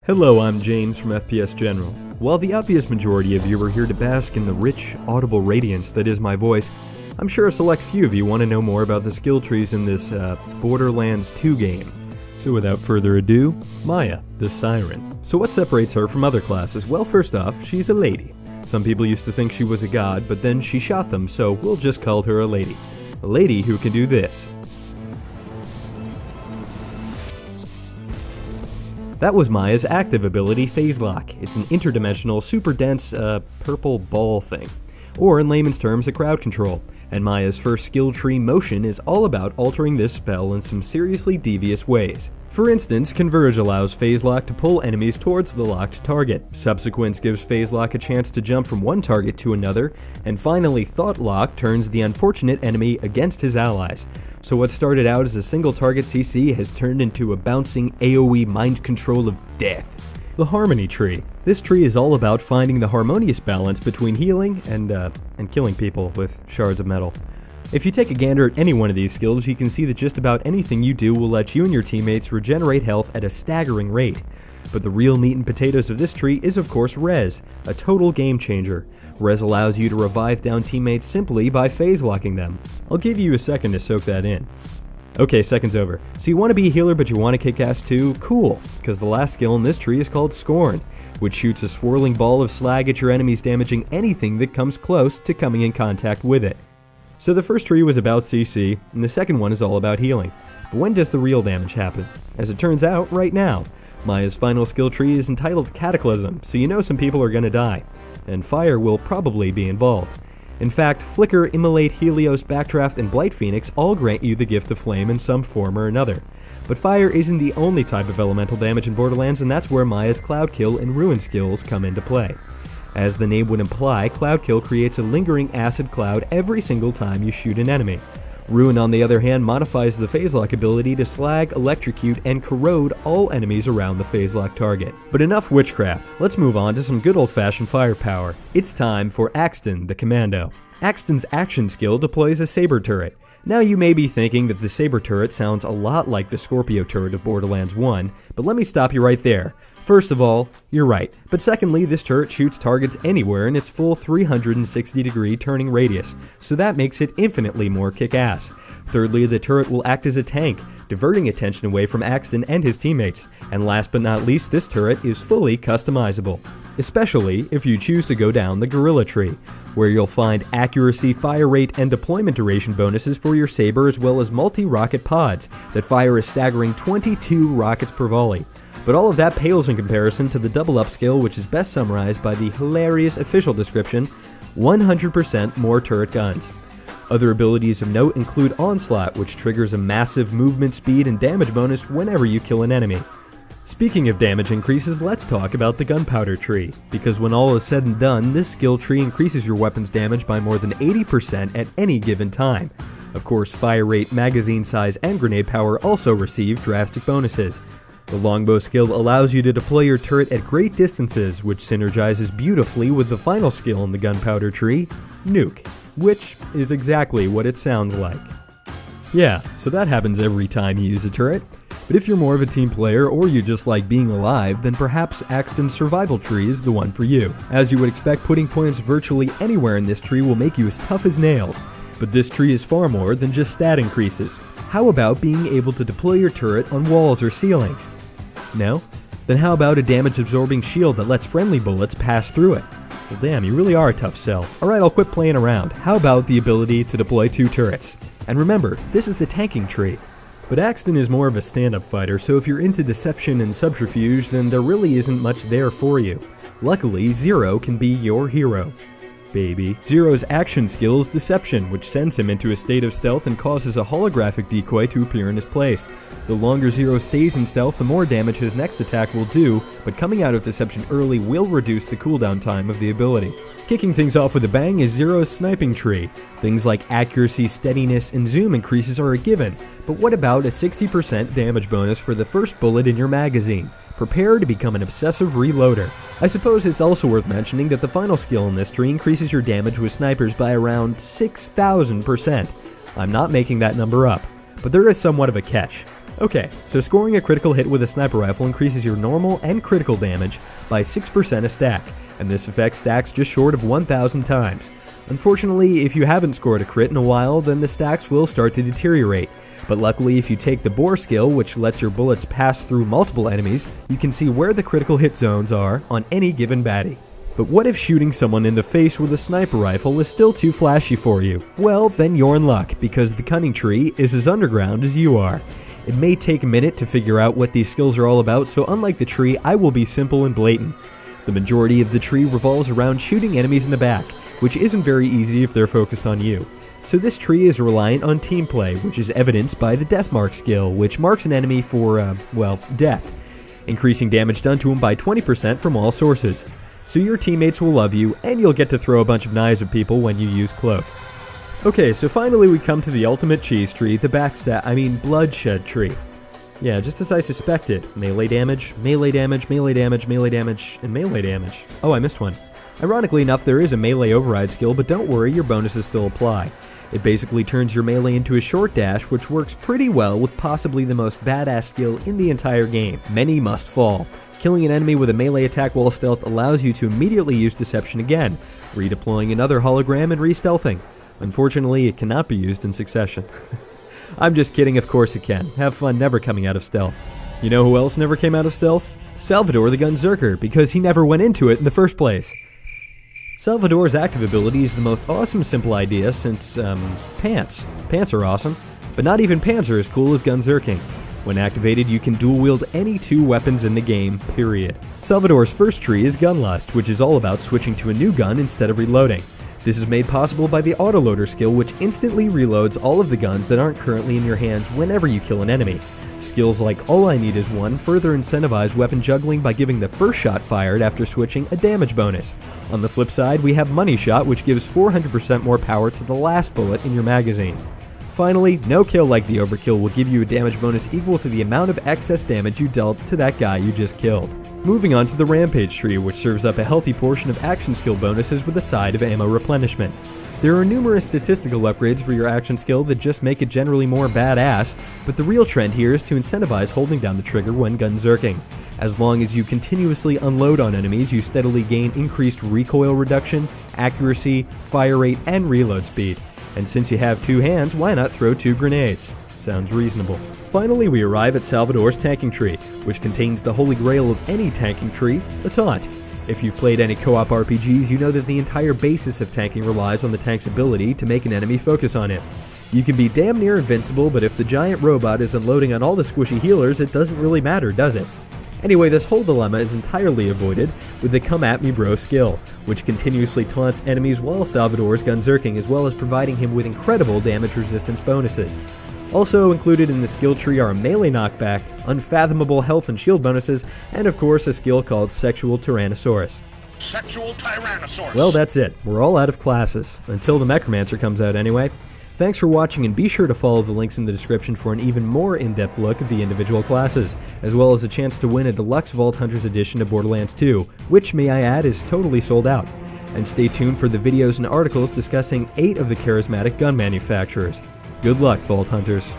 Hello, I'm James from FPSGeneral. While the obvious majority of you are here to bask in the rich, audible radiance that is my voice, I'm sure a select few of you want to know more about the skill trees in this, Borderlands 2 game. So without further ado, Maya, the Siren. So what separates her from other classes? Well, first off, she's a lady. Some people used to think she was a god, but then she shot them, so we'll just call her a lady. A lady who can do this. That was Maya's active ability, Phase Lock. It's an interdimensional, super dense, purple ball thing. Or in layman's terms, a crowd control. And Maya's first skill tree, Motion, is all about altering this spell in some seriously devious ways. For instance, Converge allows Phase Lock to pull enemies towards the locked target. Subsequence gives Phase Lock a chance to jump from one target to another. And finally, Thought Lock turns the unfortunate enemy against his allies. So what started out as a single target CC has turned into a bouncing AoE mind control of death. The Harmony Tree. This tree is all about finding the harmonious balance between healing and killing people with shards of metal. If you take a gander at any one of these skills, you can see that just about anything you do will let you and your teammates regenerate health at a staggering rate. But the real meat and potatoes of this tree is of course Res, a total game changer. Res allows you to revive down teammates simply by phase locking them. I'll give you a second to soak that in. Okay, second's over. So you want to be a healer but you want to kick ass too? Cool, because the last skill in this tree is called Scorn, which shoots a swirling ball of slag at your enemies, damaging anything that comes close to coming in contact with it. So the first tree was about CC, and the second one is all about healing. But when does the real damage happen? As it turns out, right now. Maya's final skill tree is entitled CATACLYSM, so you know some people are gonna die. And fire will probably be involved. In fact, Flicker, Immolate, Helios, Backdraft, and Blight Phoenix all grant you the gift of flame in some form or another. But fire isn't the only type of elemental damage in Borderlands, and that's where Maya's Cloud Kill and Ruin skills come into play. As the name would imply, Cloud Kill creates a lingering acid cloud every single time you shoot an enemy. Ruin, on the other hand, modifies the Phase Lock ability to slag, electrocute, and corrode all enemies around the Phase Lock target. But enough witchcraft, let's move on to some good old-fashioned firepower. It's time for Axton, the Commando. Axton's action skill deploys a saber turret. Now you may be thinking that the saber turret sounds a lot like the Scorpio turret of Borderlands 1, but let me stop you right there. First of all, you're right, but secondly, this turret shoots targets anywhere in its full 360-degree turning radius, so that makes it infinitely more kick-ass. Thirdly, the turret will act as a tank, diverting attention away from Axton and his teammates. And last but not least, this turret is fully customizable, especially if you choose to go down the Gorilla Tree, where you'll find accuracy, fire rate, and deployment duration bonuses for your saber, as well as multi-rocket pods that fire a staggering 22 rockets per volley. But all of that pales in comparison to the double up skill, which is best summarized by the hilarious official description: 100% more turret guns. Other abilities of note include Onslaught, which triggers a massive movement speed and damage bonus whenever you kill an enemy. Speaking of damage increases, let's talk about the Gunpowder tree, because when all is said and done, this skill tree increases your weapon's damage by more than 80% at any given time. Of course, fire rate, magazine size, and grenade power also receive drastic bonuses. The longbow skill allows you to deploy your turret at great distances, which synergizes beautifully with the final skill in the Gunpowder tree, Nuke, which is exactly what it sounds like. Yeah, so that happens every time you use a turret. But if you're more of a team player, or you just like being alive, then perhaps Axton's survival tree is the one for you. As you would expect, putting points virtually anywhere in this tree will make you as tough as nails. But this tree is far more than just stat increases. How about being able to deploy your turret on walls or ceilings? No? Then how about a damage-absorbing shield that lets friendly bullets pass through it? Well damn, you really are a tough sell. Alright, I'll quit playing around. How about the ability to deploy 2 turrets? And remember, this is the tanking tree. But Axton is more of a stand-up fighter, so if you're into deception and subterfuge, then there really isn't much there for you. Luckily, Zero can be your hero. Baby. Zero's action skill is Deception, which sends him into a state of stealth and causes a holographic decoy to appear in his place. The longer Zero stays in stealth, the more damage his next attack will do, but coming out of Deception early will reduce the cooldown time of the ability. Kicking things off with a bang is Zero's sniping tree. Things like accuracy, steadiness, and zoom increases are a given, but what about a 60% damage bonus for the first bullet in your magazine? Prepare to become an obsessive reloader. I suppose it's also worth mentioning that the final skill in this tree increases your damage with snipers by around 6,000%. I'm not making that number up, but there is somewhat of a catch. Okay, so scoring a critical hit with a sniper rifle increases your normal and critical damage by 6% a stack, and this effect stacks just short of 1,000 times. Unfortunately, if you haven't scored a crit in a while, then the stacks will start to deteriorate, but luckily if you take the bore skill, which lets your bullets pass through multiple enemies, you can see where the critical hit zones are on any given baddie. But what if shooting someone in the face with a sniper rifle is still too flashy for you? Well, then you're in luck, because the cunning tree is as underground as you are. It may take a minute to figure out what these skills are all about, so unlike the tree, I will be simple and blatant. The majority of the tree revolves around shooting enemies in the back, which isn't very easy if they're focused on you. So this tree is reliant on team play, which is evidenced by the death mark skill, which marks an enemy for, well, death, increasing damage done to him by 20% from all sources. So your teammates will love you, and you'll get to throw a bunch of knives at people when you use cloak. Okay, so finally we come to the ultimate cheese tree, the bloodshed tree. Yeah, just as I suspected. Melee damage, melee damage, melee damage, melee damage, and melee damage. Oh, I missed one. Ironically enough, there is a melee override skill, but don't worry, your bonuses still apply. It basically turns your melee into a short dash, which works pretty well with possibly the most badass skill in the entire game. Many must fall. Killing an enemy with a melee attack while stealth allows you to immediately use deception again, redeploying another hologram and re-stealthing. Unfortunately, it cannot be used in succession. I'm just kidding, of course it can. Have fun never coming out of stealth. You know who else never came out of stealth? Salvador the Gunzerker, because he never went into it in the first place. Salvador's active ability is the most awesome simple idea since, pants. Pants are awesome, but not even pants are as cool as Gunzerking. When activated, you can dual wield any 2 weapons in the game, period. Salvador's first tree is GUNLUST, which is all about switching to a new gun instead of reloading. This is made possible by the autoloader skill, which instantly reloads all of the guns that aren't currently in your hands whenever you kill an enemy. Skills like All I Need Is One further incentivize weapon juggling by giving the first shot fired after switching a damage bonus. On the flip side, we have Money Shot, which gives 400% more power to the last bullet in your magazine. Finally, no kill like the overkill will give you a damage bonus equal to the amount of excess damage you dealt to that guy you just killed. Moving on to the Rampage tree, which serves up a healthy portion of action skill bonuses with a side of ammo replenishment. There are numerous statistical upgrades for your action skill that just make it generally more badass, but the real trend here is to incentivize holding down the trigger when gunzerking. As long as you continuously unload on enemies, you steadily gain increased recoil reduction, accuracy, fire rate, and reload speed. And since you have 2 hands, why not throw 2 grenades? Sounds reasonable. Finally, we arrive at Salvador's tanking tree, which contains the holy grail of any tanking tree, the taunt. If you've played any co-op RPGs, you know that the entire basis of tanking relies on the tank's ability to make an enemy focus on him. You can be damn near invincible, but if the giant robot is unloading on all the squishy healers, it doesn't really matter, does it? Anyway, this whole dilemma is entirely avoided with the Come At Me Bro skill, which continuously taunts enemies while Salvador's gunzerking, as well as providing him with incredible damage resistance bonuses. Also included in the skill tree are a melee knockback, unfathomable health and shield bonuses, and of course a skill called Sexual Tyrannosaurus. Sexual Tyrannosaurus! Well, that's it. We're all out of classes. Until the Mechromancer comes out anyway. Thanks for watching, and be sure to follow the links in the description for an even more in-depth look at the individual classes, as well as a chance to win a Deluxe Vault Hunters edition of Borderlands 2, which, may I add, is totally sold out. And stay tuned for the videos and articles discussing 8 of the charismatic gun manufacturers. Good luck, Vault Hunters.